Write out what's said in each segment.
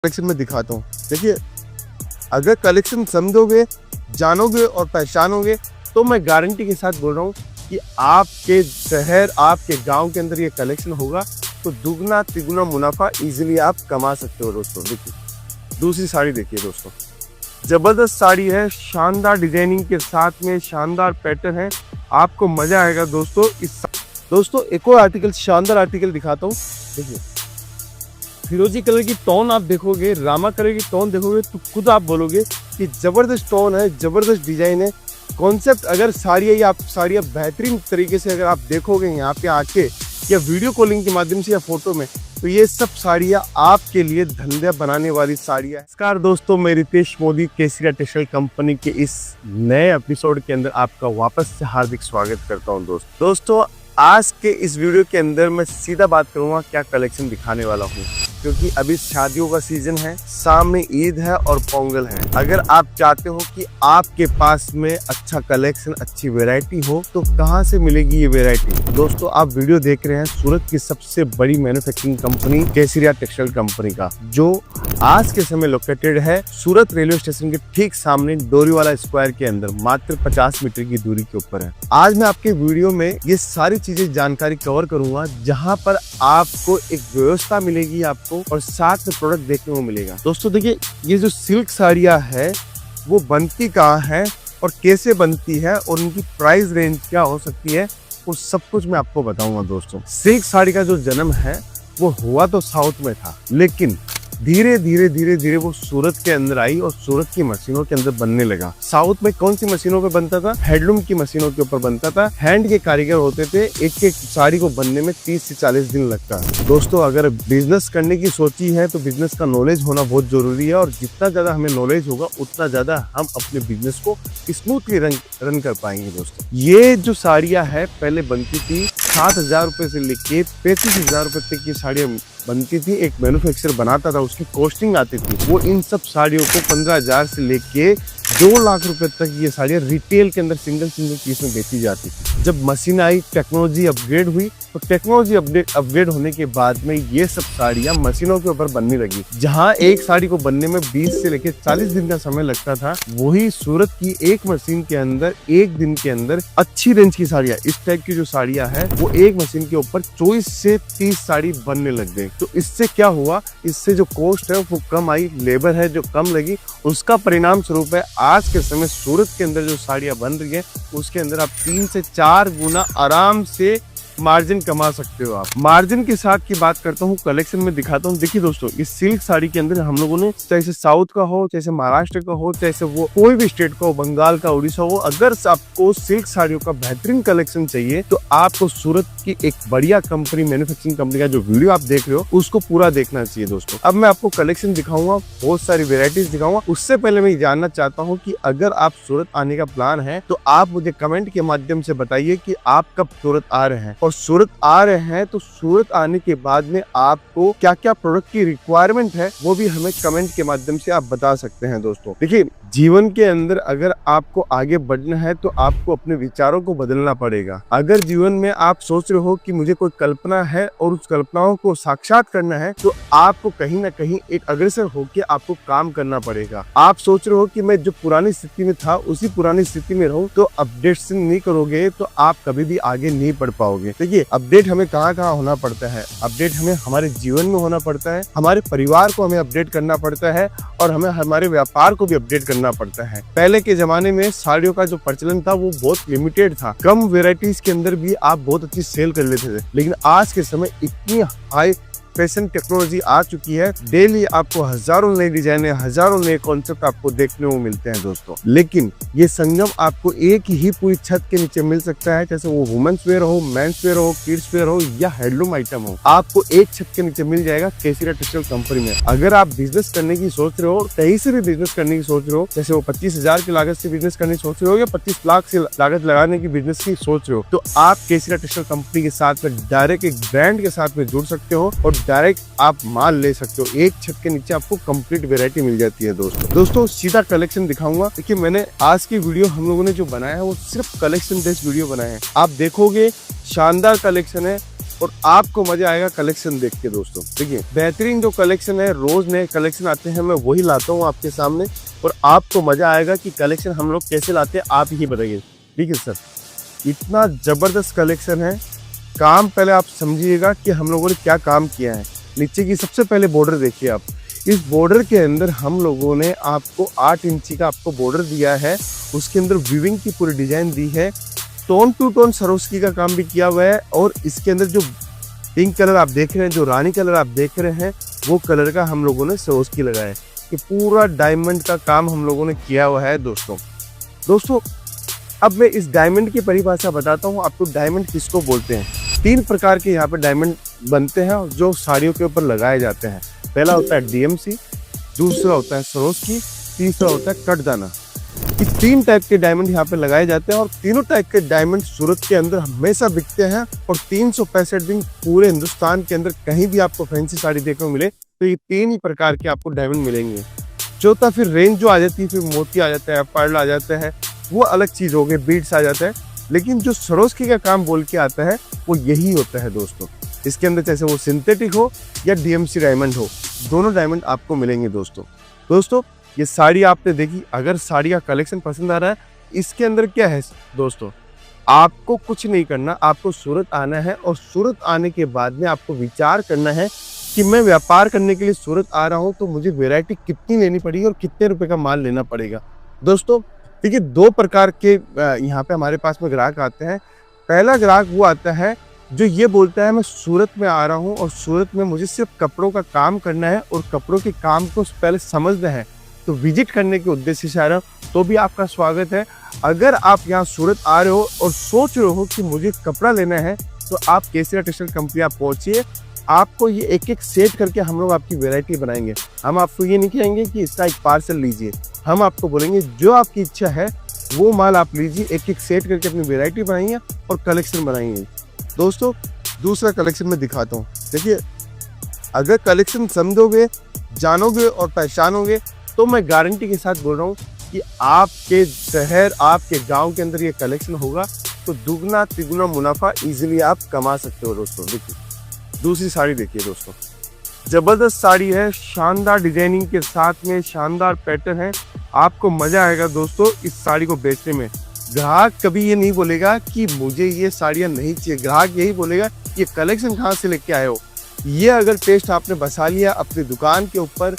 Collection में दिखाता हूँ। देखिए, अगर कलेक्शन समझोगे, जानोगे और पहचानोगे तो मैं गारंटी के साथ बोल रहा हूँ कि आपके शहर, आपके गांव के अंदर ये कलेक्शन होगा तो दुगना तिगुना मुनाफा इजीली आप कमा सकते हो। दोस्तों देखिए, दूसरी साड़ी देखिए दोस्तों, जबरदस्त साड़ी है, शानदार डिजाइनिंग के साथ में शानदार पैटर्न है, आपको मजा आएगा दोस्तों। दोस्तों एक और आर्टिकल, शानदार आर्टिकल दिखाता हूँ। देखिए, फिरोजी कलर की टोन आप देखोगे, रामा कलर की टोन देखोगे तो खुद आप बोलोगे कि जबरदस्त टोन है, जबरदस्त डिजाइन है, कॉन्सेप्ट। अगर साड़ियाँ बेहतरीन तरीके से अगर आप देखोगे यहाँ पे आके या वीडियो कॉलिंग के माध्यम से या फोटो में, तो ये सब साड़ियाँ आपके लिए धंधा बनाने वाली साड़ियाँ। नमस्कार दोस्तों, मैं रितेश मोदी केसरिया टेक्सटाइल कंपनी के इस नए एपिसोड के अंदर आपका वापस से हार्दिक स्वागत करता हूँ। दोस्तों आज के इस वीडियो के अंदर मैं सीधा बात करूंगा क्या कलेक्शन दिखाने वाला हूँ, क्योंकि अभी शादियों का सीजन है, सामने ईद है और पोंगल है। अगर आप चाहते हो कि आपके पास में अच्छा कलेक्शन, अच्छी वैरायटी हो तो कहाँ से मिलेगी ये वैरायटी? दोस्तों आप वीडियो देख रहे हैं सूरत की सबसे बड़ी मैन्युफैक्चरिंग कंपनी केसरिया टेक्सटाइल कंपनी का, जो आज के समय लोकेटेड है सूरत रेलवे स्टेशन के ठीक सामने डोरीवाला स्क्वायर के अंदर, मात्र 50 मीटर की दूरी के ऊपर है। आज मैं आपके वीडियो में ये सारी चीजें जानकारी कवर करूंगा, जहां पर आपको एक व्यवस्था मिलेगी आपको और साथ में प्रोडक्ट देखने को मिलेगा। दोस्तों देखिए, ये जो सिल्क साड़ियां है वो बनती कहाँ है और कैसे बनती है और उनकी प्राइस रेंज क्या हो सकती है, वो सब कुछ मैं आपको बताऊंगा। दोस्तों सिल्क साड़ी का जो जन्म है वो हुआ तो साउथ में था, लेकिन धीरे धीरे वो सूरत के अंदर आई और सूरत की मशीनों के अंदर बनने लगा। साउथ में कौन सी मशीनों पे बनता था? हैंडलूम की मशीनों के ऊपर बनता था। हैंड के कारीगर होते थे, एक एक साड़ी को बनने में 30 से 40 दिन लगता है। दोस्तों अगर बिजनेस करने की सोची है तो बिजनेस का नॉलेज होना बहुत जरूरी है, और जितना ज्यादा हमें नॉलेज होगा उतना ज्यादा हम अपने बिजनेस को स्मूथली रन कर पाएंगे। दोस्तों ये जो साड़ियाँ है पहले बनती थी 7,000 रुपए से लेके 35,000 रुपए तक की साड़ियाँ बनती थी। एक मैन्युफैक्चरर बनाता था, उसकी कॉस्टिंग आती थी। वो इन सब साड़ियों को 15,000 से लेके 2 लाख रुपए तक ये साड़ियाँ रिटेल के अंदर सिंगल पीस में बेची जाती थी। जब मशीन आई, टेक्नोलॉजी अपग्रेड हुई, तो टेक्नोलॉजी अपग्रेड होने के बाद में ये सब साड़ियाँ मशीनों के ऊपर बनने लगी। जहाँ एक साड़ी को बनने में 20 से लेके 40 दिन का समय लगता था, वही सूरत की एक मशीन के अंदर एक दिन के अंदर अच्छी रेंज की साड़ियाँ, इस टाइप की जो साड़ियाँ है वो एक मशीन के ऊपर 24 से 30 साड़ी बनने लग गई। तो इससे क्या हुआ? इससे जो कॉस्ट है वो कम आई, लेबर है जो कम लगी, उसका परिणाम स्वरूप है आज के समय सूरत के अंदर जो साड़ियाँ बन रही है उसके अंदर आप 3 से 4 गुना आराम से मार्जिन कमा सकते हो। आप मार्जिन के साथ की बात करता हूँ, कलेक्शन में दिखाता हूँ। देखिए दोस्तों, इस सिल्क साड़ी के अंदर हम लोगों ने, चाहे से साउथ का हो, चाहे से महाराष्ट्र का हो, चाहे से वो कोई भी स्टेट का हो, बंगाल का, उड़ीसा हो, अगर आपको सिल्क साड़ियों का बेहतरीन कलेक्शन चाहिए तो आपको सूरत की एक बढ़िया कंपनी, मैन्युफैक्चरिंग कंपनी का जो वीडियो आप देख रहे हो उसको पूरा देखना चाहिए। दोस्तों अब मैं आपको कलेक्शन दिखाऊंगा, बहुत सारी वेराइटीज दिखाऊंगा। उससे पहले मैं जानना चाहता हूँ कि अगर आप सूरत आने का प्लान है तो आप मुझे कमेंट के माध्यम से बताइए कि आप कब सूरत आ रहे हैं, और सूरत आ रहे हैं तो सूरत आने के बाद में आपको क्या क्या प्रोडक्ट की रिक्वायरमेंट है वो भी हमें कमेंट के माध्यम से आप बता सकते हैं। दोस्तों देखिए, जीवन के अंदर अगर आपको आगे बढ़ना है तो आपको अपने विचारों को बदलना पड़ेगा। अगर जीवन में आप सोच रहे हो कि मुझे कोई कल्पना है और उस कल्पनाओं को साक्षात करना है, तो आपको कहीं ना कहीं एक अग्रसर होकर आपको काम करना पड़ेगा। आप सोच रहे हो कि मैं जो पुरानी स्थिति में था उसी पुरानी स्थिति में रहूं, तो अपडेट नहीं करोगे तो आप कभी भी आगे नहीं बढ़ पाओगे। देखिए, अपडेट हमें कहाँ कहाँ होना पड़ता है? अपडेट हमें हमारे जीवन में होना पड़ता है, हमारे परिवार को हमें अपडेट करना पड़ता है, और हमें हमारे व्यापार को भी अपडेट करना पड़ता है। पहले के जमाने में साड़ियों का जो प्रचलन था वो बहुत लिमिटेड था, कम वेराइटीज के अंदर भी आप बहुत अच्छी सेल कर लेते थे। लेकिन आज के समय इतनी हाई फैशन टेक्नोलॉजी आ चुकी है, डेली आपको हजारों नई डिजाइने, हजारों नए कॉन्सेप्ट आपको देखने को मिलते हैं। दोस्तों लेकिन ये संगम आपको एक ही पूरी छत के नीचे मिल सकता है, जैसे वो वुमेन्स वेयर हो, मेंस वेयर हो, किड्स वेयर हो या हैंडलूम आइटम हो, आपको एक छत के नीचे मिल जाएगा केसरिया टेक्सटाइल कंपनी में। अगर आप बिजनेस करने की सोच रहे हो, कहीं से भी बिजनेस करने की सोच रहे हो, जैसे वो 25,000 की लागत से बिजनेस करने की सोच रहे हो या 25 लाख से लागत लगाने की बिजनेस की सोच रहे हो, तो आप केसरिया टेक्सटाइल कंपनी के साथ में डायरेक्ट एक ब्रांड के साथ में जुड़ सकते हो और डायरेक्ट आप माल ले सकते हो। एक छत के नीचे आपको कंप्लीट वैरायटी मिल जाती है। दोस्तों सीधा कलेक्शन दिखाऊंगा। देखिए, मैंने आज की वीडियो हम लोगों ने जो बनाया है वो सिर्फ कलेक्शन बेस्ड वीडियो बनाया है। आप देखोगे शानदार कलेक्शन है, और आपको मजा आएगा कलेक्शन देख के दोस्तों। देखिए बेहतरीन जो कलेक्शन है, रोज नए कलेक्शन आते हैं, मैं वही लाता हूँ आपके सामने और आपको मजा आएगा कि कलेक्शन हम लोग कैसे लाते हैं, आप ही बताइए। ठीक है सर, इतना जबरदस्त कलेक्शन है। काम पहले आप समझिएगा कि हम लोगों ने क्या काम किया है। नीचे की सबसे पहले बॉर्डर देखिए आप, इस बॉर्डर के अंदर हम लोगों ने आपको 8 इंची का आपको बॉर्डर दिया है, उसके अंदर वीविंग की पूरी डिजाइन दी है, टोन टू टोन सरोस्की का काम भी किया हुआ है और इसके अंदर जो पिंक कलर आप देख रहे हैं, जो रानी कलर आप देख रहे हैं, वो कलर का हम लोगों ने सरोस्की लगाया है। ये पूरा डायमंड का काम हम लोगों ने किया हुआ है दोस्तों। अब मैं इस डायमंड की परिभाषा बताता हूँ आपको, डायमंड किसको बोलते हैं। 3 प्रकार के यहाँ पे डायमंड बनते हैं जो साड़ियों के ऊपर लगाए जाते हैं। पहला होता है डीएमसी, दूसरा होता है सरोस्की, तीसरा होता है कटदाना। ये 3 टाइप के डायमंड यहाँ पे लगाए जाते हैं और तीनों टाइप के डायमंड सूरत के अंदर हमेशा बिकते हैं और 365 दिन पूरे हिंदुस्तान के अंदर कहीं भी आपको फैंसी साड़ी देखने को मिले तो ये 3 ही प्रकार के आपको डायमंड मिलेंगे। चौथा फिर रेंज जो आ जाती है, फिर मोती आ जाता है, पर्ल आ जाता है, वो अलग चीज हो गई, बीड्स आ जाता है। लेकिन जो सरोस्की का काम बोल के आता है वो यही होता है दोस्तों। इसके अंदर चाहे वो सिंथेटिक हो या डीएमसी डायमंड हो, दोनों डायमंड आपको मिलेंगे दोस्तों। ये साड़ी आपने देखी, अगर साड़ी का कलेक्शन पसंद आ रहा है, इसके अंदर क्या है दोस्तों, आपको कुछ नहीं करना, आपको सूरत आना है और सूरत आने के बाद में आपको विचार करना है कि मैं व्यापार करने के लिए सूरत आ रहा हूँ तो मुझे वैरायटी कितनी लेनी पड़ेगी और कितने रुपए का माल लेना पड़ेगा। दोस्तों देखिए 2 प्रकार के यहाँ पे हमारे पास में ग्राहक आते हैं। पहला ग्राहक वो आता है जो ये बोलता है मैं सूरत में आ रहा हूँ और सूरत में मुझे सिर्फ कपड़ों का काम करना है और कपड़ों के काम को पहले समझना है, तो विजिट करने के उद्देश्य से आ रहा हूँ, तो भी आपका स्वागत है। अगर आप यहाँ सूरत आ रहे हो और सोच रहे हो कि मुझे कपड़ा लेना है तो आप केसरिया टेक्सटाइल कंपनी आप पहुंचिए। आपको ये एक सेट करके हम लोग आपकी वैरायटी बनाएंगे। हम आपको ये नहीं कहेंगे कि इसका एक पार्सल लीजिए, हम आपको बोलेंगे जो आपकी इच्छा है वो माल आप लीजिए, एक सेट करके अपनी वैरायटी बनाइए और कलेक्शन बनाइए। दोस्तों दूसरा कलेक्शन में दिखाता हूँ। देखिए अगर कलेक्शन समझोगे, जानोगे और पहचानोगे तो मैं गारंटी के साथ बोल रहा हूँ कि आपके शहर, आपके गांव के अंदर ये कलेक्शन होगा तो दुगना तिगुना मुनाफा इजीली आप कमा सकते हो दोस्तों। देखिए दूसरी साड़ी देखिए दोस्तों, जबरदस्त साड़ी है, शानदार डिजाइनिंग के साथ में शानदार पैटर्न है। आपको मजा आएगा दोस्तों इस साड़ी को बेचने में। ग्राहक कभी ये नहीं बोलेगा कि मुझे ये साड़ियाँ नहीं चाहिए, ग्राहक यही बोलेगा ये कलेक्शन कहाँ से लेके आए हो। ये अगर टेस्ट आपने बसा लिया अपनी दुकान के ऊपर,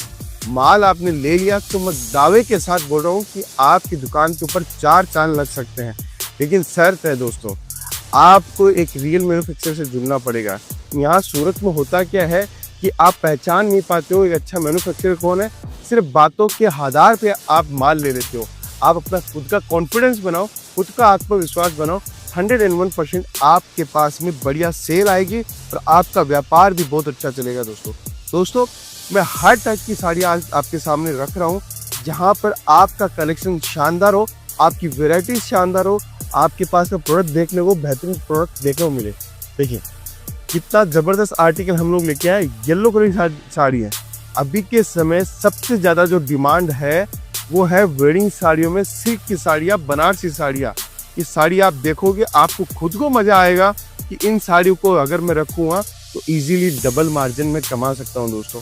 माल आपने ले लिया, तो मैं दावे के साथ बोल रहा हूँ कि आपकी दुकान के ऊपर 4 चांद लग सकते हैं। लेकिन शर्त है दोस्तों, आपको एक रियल मैन्युफैक्चरर से जुड़ना पड़ेगा। यहाँ सूरत में होता क्या है कि आप पहचान नहीं पाते हो एक अच्छा मैन्युफैक्चरर कौन है, सिर्फ बातों के आधार पे आप माल ले लेते हो। आप अपना खुद का कॉन्फिडेंस बनाओ, खुद का आत्मविश्वास बनाओ, 101% आपके पास में बढ़िया सेल आएगी और आपका व्यापार भी बहुत अच्छा चलेगा दोस्तों। मैं हर टाइप की साड़ी आज आपके सामने रख रहा हूँ जहाँ पर आपका कलेक्शन शानदार हो, आपकी वेराइटी शानदार हो, आपके पास में प्रोडक्ट देखने को, बेहतरीन प्रोडक्ट देखने को मिले। देखिए कितना जबरदस्त आर्टिकल हम लोग लेके आए। येलो कलर की साड़ी है, अभी के समय सबसे ज्यादा जो डिमांड है वो है वेडिंग साड़ियों में सिल्क की साड़ियाँ, बनारसी साड़ियाँ। ये साड़ी आप देखोगे आपको खुद को मजा आएगा कि इन साड़ियों को अगर मैं रखूँगा तो इजीली डबल मार्जिन में कमा सकता हूँ दोस्तों।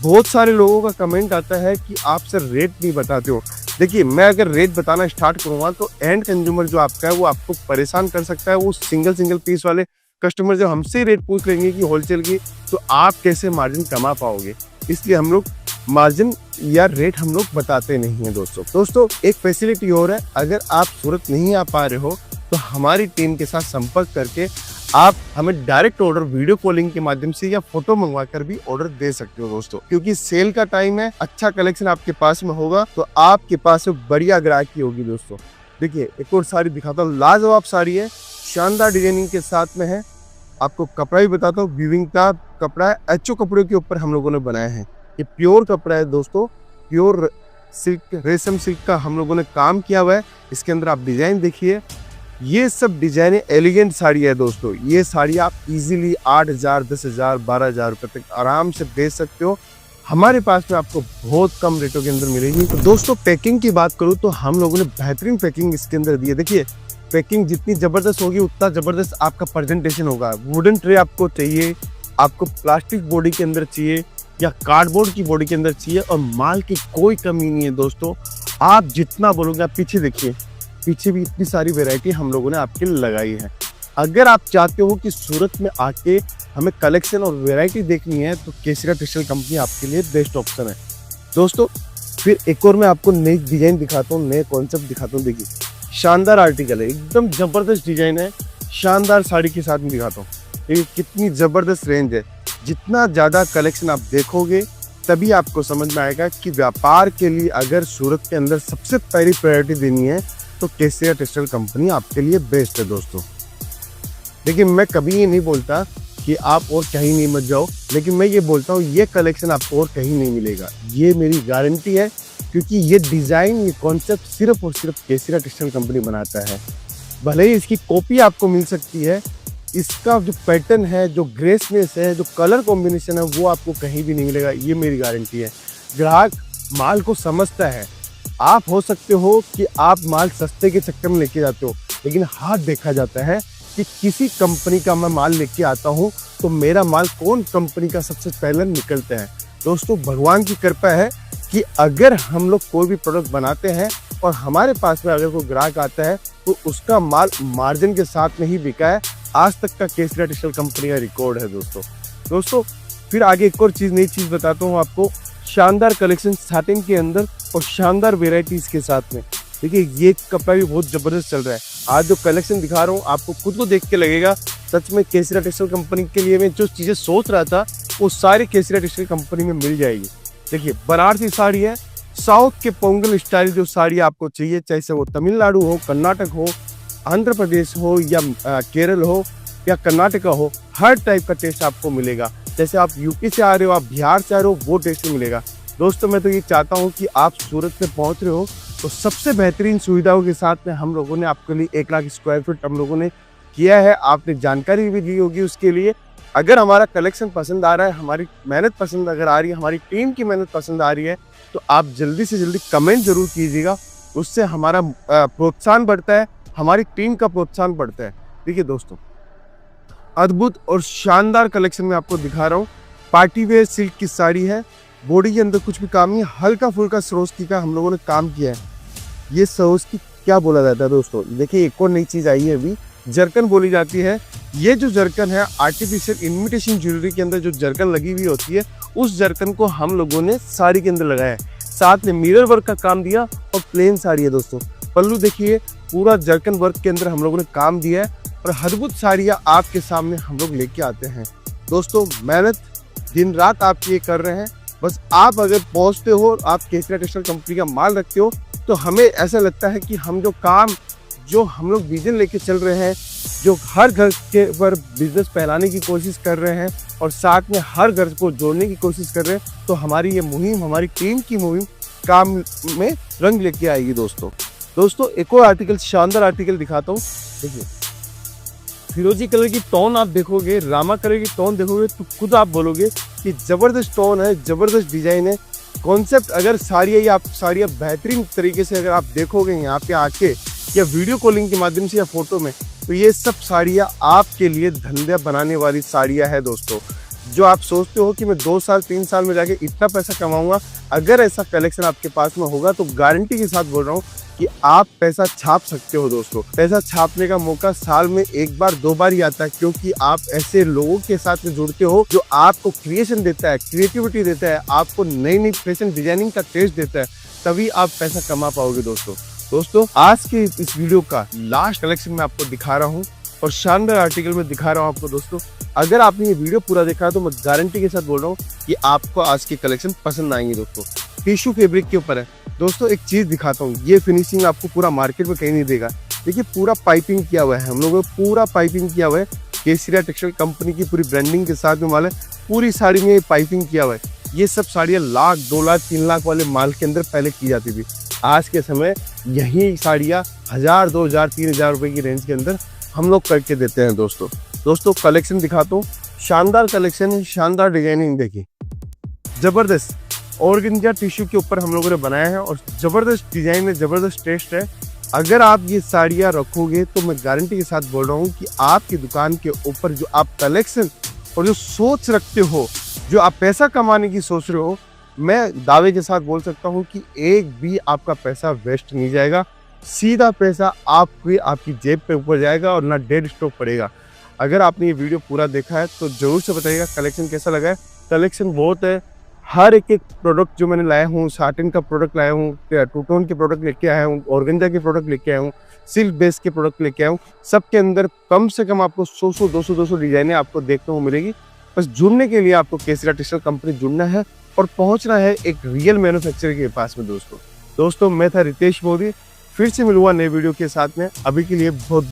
बहुत सारे लोगों का कमेंट आता है कि आप सर रेट नहीं बताते हो। देखिए मैं अगर रेट बताना स्टार्ट करूँगा तो एंड कंज्यूमर जो आपका है वो आपको परेशान कर सकता है। वो सिंगल पीस वाले कस्टमर जब हमसे रेट पूछ लेंगे कि होलसेल की, तो आप कैसे मार्जिन कमा पाओगे। इसलिए हम लोग मार्जिन या रेट हम लोग बताते नहीं हैं दोस्तों। एक फैसिलिटी और है, अगर आप सूरत नहीं आ पा रहे हो तो हमारी टीम के साथ संपर्क करके आप हमें डायरेक्ट ऑर्डर वीडियो कॉलिंग के माध्यम से या फोटो मंगवा कर भी ऑर्डर दे सकते हो दोस्तों। क्योंकि सेल का टाइम है, अच्छा कलेक्शन आपके पास में होगा तो आपके पास में बढ़िया ग्राहकी होगी दोस्तों। देखिए एक और साड़ी दिखाता हूँ, लाजवाब साड़ी है, शानदार डिजाइनिंग के साथ में है। आपको कपड़ा भी बताता हूँ, वीविंग का कपड़ा है, एचओ कपड़े के ऊपर हम लोगों ने बनाया है। ये प्योर कपड़ा है दोस्तों, प्योर सिल्क, रेशम सिल्क का हम लोगों ने काम किया हुआ है। इसके अंदर आप डिजाइन देखिए, ये सब डिजाइन एलिगेंट साड़ी है दोस्तों। ये साड़ी आप इजीली 8,000, 10,000, 12,000 रुपए तक आराम से बेच सकते हो। हमारे पास में आपको बहुत कम रेटों के अंदर मिलेगी। तो दोस्तों पैकिंग की बात करूँ तो हम लोगों ने बेहतरीन पैकिंग इसके अंदर दी है। देखिए पैकिंग जितनी ज़बरदस्त होगी उतना ज़बरदस्त आपका प्रेजेंटेशन होगा। वुडन ट्रे आपको चाहिए, आपको प्लास्टिक बॉडी के अंदर चाहिए या कार्डबोर्ड की बॉडी के अंदर चाहिए, और माल की कोई कमी नहीं है दोस्तों। आप जितना बोलोगे, आप पीछे देखिए, पीछे भी इतनी सारी वैरायटी हम लोगों ने आपके लिए लगाई है। अगर आप चाहते हो कि सूरत में आके हमें कलेक्शन और वैरायटी देखनी है तो केसरिया टेक्सटाइल कंपनी आपके लिए बेस्ट ऑप्शन है दोस्तों। फिर एक और मैं आपको नई डिजाइन दिखाता हूँ, नए कॉन्सेप्ट दिखाता हूँ। देखिए, शानदार आर्टिकल है, एकदम जबरदस्त डिजाइन है, शानदार साड़ी के साथ में दिखाता हूँ। देखिए कितनी जबरदस्त रेंज है। जितना ज़्यादा कलेक्शन आप देखोगे तभी आपको समझ में आएगा कि व्यापार के लिए अगर सूरत के अंदर सबसे पहली प्रायोरिटी देनी है तो केसरिया टेक्सटाइल कंपनी आपके लिए बेस्ट है दोस्तों। लेकिन मैं कभी ये नहीं बोलता कि आप और कहीं नहीं मत जाओ, लेकिन मैं ये बोलता हूँ ये कलेक्शन आपको और कहीं नहीं मिलेगा, ये मेरी गारंटी है, क्योंकि ये डिज़ाइन, ये कॉन्सेप्ट सिर्फ और सिर्फ केसरिया टेक्सटाइल कंपनी बनाता है। भले ही इसकी कॉपी आपको मिल सकती है, इसका जो पैटर्न है, जो ग्रेसनेस है, जो कलर कॉम्बिनेशन है, वो आपको कहीं भी नहीं मिलेगा, ये मेरी गारंटी है। ग्राहक माल को समझता है। आप हो सकते हो कि आप माल सस्ते के चक्कर में लेके जाते हो, लेकिन हाथ देखा जाता है कि किसी कंपनी का मैं माल लेके आता हूँ तो मेरा माल कौन कंपनी का सबसे पहले निकलता है। दोस्तों, भगवान की कृपा है कि अगर हम लोग कोई भी प्रोडक्ट बनाते हैं और हमारे पास में अगर कोई ग्राहक आता है तो उसका माल मार्जिन के साथ में ही बिका है। आज तक का केसरिया टेक्सटाइल कंपनी का रिकॉर्ड है दोस्तों। फिर आगे एक और चीज़, नई चीज़ बताता हूँ आपको। शानदार कलेक्शन साटिन के अंदर और शानदार वेराइटीज़ के साथ में। देखिए, ये कपड़ा भी बहुत ज़बरदस्त चल रहा है। आज जो कलेक्शन दिखा रहा हूँ आपको खुद को देख के लगेगा सच में केसरिया टेक्सटाइल कंपनी के लिए मैं जो चीज़ें सोच रहा था वो सारी केसरिया टेक्सटाइल कंपनी में मिल जाएगी। देखिए, बनारसी साड़ी है, साउथ के पोंगल स्टाइल जो साड़ी आपको चाहिए, चाहे से वो तमिलनाडु हो, कर्नाटक हो, आंध्र प्रदेश हो या केरल हो या कर्नाटका हो, हर टाइप का टेस्ट आपको मिलेगा। जैसे आप यूपी से आ रहे हो, आप बिहार से आ रहे हो, वो टेस्ट मिलेगा। दोस्तों, मैं तो ये चाहता हूँ कि आप सूरत में पहुँच रहे हो तो सबसे बेहतरीन सुविधाओं के साथ में हम लोगों ने आपके लिए 1 लाख स्क्वायर फीट हम लोगों ने किया है। आपने जानकारी भी दी होगी उसके लिए। अगर हमारा कलेक्शन पसंद आ रहा है, हमारी मेहनत पसंद अगर आ रही है, हमारी टीम की मेहनत पसंद आ रही है, तो आप जल्दी से जल्दी कमेंट जरूर कीजिएगा। उससे हमारा प्रोत्साहन बढ़ता है, हमारी टीम का प्रोत्साहन बढ़ता है। देखिए दोस्तों, अद्भुत और शानदार कलेक्शन में आपको दिखा रहा हूँ। पार्टी वेयर सिल्क की साड़ी है, बॉडी के अंदर कुछ भी काम नहीं है, हल्का फुल्का सरोस्की का हम लोगों ने काम किया है। ये सरोस्की क्या बोला जाता है दोस्तों? देखिए, एक और नई चीज़ आई है अभी, जरकन बोली जाती है। ये जो जरकन है, आर्टिफिशियल इमिटेशन ज्वेलरी के अंदर जो जरकन लगी हुई होती है, उस जरकन को हम लोगों ने साड़ी के अंदर लगाया है। साथ में मिरर वर्क का काम दिया और प्लेन साड़ी है दोस्तों। पल्लू देखिए, पूरा जरकन वर्क के अंदर हम लोगों ने काम दिया है और अद्भुत साड़ियाँ आपके सामने हम लोग लेके आते हैं। दोस्तों, मेहनत दिन रात आप ये कर रहे हैं। बस आप अगर पहुँचते हो, आप केसरिया टेक्सटाइल कंपनी का माल रखते हो, तो हमें ऐसा लगता है कि हम जो हम लोग विजन लेके चल रहे हैं, जो हर घर के ऊपर बिजनेस फैलाने की कोशिश कर रहे हैं और साथ में हर घर को जोड़ने की कोशिश कर रहे हैं, तो हमारी ये मुहिम, हमारी टीम की मुहिम काम में रंग लेके आएगी दोस्तों। एक और आर्टिकल, शानदार आर्टिकल दिखाता हूँ। देखिए, फिरोजी कलर की टोन आप देखोगे, रामा कलर की टोन देखोगे तो खुद आप बोलोगे कि ज़बरदस्त टोन है, ज़बरदस्त डिज़ाइन है। कॉन्सेप्ट अगर साड़ियाँ बेहतरीन तरीके से अगर आप देखोगे यहाँ पे आके या वीडियो कॉलिंग के माध्यम से या फोटो में, तो ये सब साड़ियाँ आपके लिए धंधा बनाने वाली साड़ियाँ है दोस्तों। जो आप सोचते हो कि मैं 2 साल 3 साल में जाके इतना पैसा कमाऊंगा, अगर ऐसा कलेक्शन आपके पास में होगा तो गारंटी के साथ बोल रहा हूँ कि आप पैसा छाप सकते हो दोस्तों। पैसा छापने का मौका साल में 1 बार 2 बार ही आता है, क्योंकि आप ऐसे लोगों के साथ में जुड़ते हो जो आपको क्रिएशन देता है, क्रिएटिविटी देता है, आपको नई नई फैशन डिजाइनिंग का टेस्ट देता है, तभी आप पैसा कमा पाओगे दोस्तों। आज के इस वीडियो का लास्ट कलेक्शन मैं आपको दिखा रहा हूँ और शानदार आर्टिकल में दिखा रहा हूँ आपको दोस्तों। अगर आपने ये वीडियो पूरा देखा तो मैं गारंटी के साथ बोल रहा हूँ कि आपको आज की कलेक्शन पसंद आएंगे दोस्तों। टिश्यू फैब्रिक के ऊपर है दोस्तों। एक चीज दिखाता हूँ, ये फिनिशिंग आपको पूरा मार्केट में कहीं नहीं देगा। देखिए, पूरा पाइपिंग किया हुआ है, हम लोगों ने पूरा पाइपिंग किया हुआ है। केसरिया टेक्सटाइल कंपनी की पूरी ब्रांडिंग के साथ में माल है, पूरी साड़ी में पाइपिंग किया हुआ है। ये सब साड़ियाँ 1 लाख 2 लाख 3 लाख वाले माल के अंदर पहले की जाती थी। आज के समय यही साड़ियाँ 1000 2000 3000 रुपए की रेंज के अंदर हम लोग करके देते हैं दोस्तों। कलेक्शन दिखाता हूँ, शानदार कलेक्शन है, शानदार डिजाइनिंग। देखिए, जबरदस्त ऑर्गेन्जा टिश्यू के ऊपर हम लोगों ने बनाया है और जबरदस्त डिजाइन है, जबरदस्त टेस्ट है। अगर आप ये साड़ियाँ रखोगे तो मैं गारंटी के साथ बोल रहा हूँ कि आपकी दुकान के ऊपर जो आप कलेक्शन और जो सोच रखते हो, जो आप पैसा कमाने की सोच रहे हो, मैं दावे के साथ बोल सकता हूँ कि एक भी आपका पैसा वेस्ट नहीं जाएगा। सीधा पैसा आपकी आपकी जेब पे ऊपर जाएगा और ना डेड स्टॉक पड़ेगा। अगर आपने ये वीडियो पूरा देखा है तो ज़रूर से बताइएगा कलेक्शन कैसा लगा है। कलेक्शन बहुत है, हर एक प्रोडक्ट जो मैंने लाया हूँ, साटिन का प्रोडक्ट लाया हूँ, टू टोन के प्रोडक्ट लेके आया हूँ, ऑर्गेन्जा के प्रोडक्ट लेके आया हूँ, सिल्क बेस के प्रोडक्ट लेके आया हूँ। सबके अंदर कम से कम आपको 100 200 डिजाइनें आपको देखने को मिलेगी। बस जुड़ने के लिए आपको केसरिया टेक्सटाइल कंपनी जुड़ना है और पहुंचना है एक रियल मैन्युफैक्चरर के पास में। दोस्तों मैं था रितेश मोदी, फिर से मिलूंगा नए वीडियो के साथ में। अभी के लिए बहुत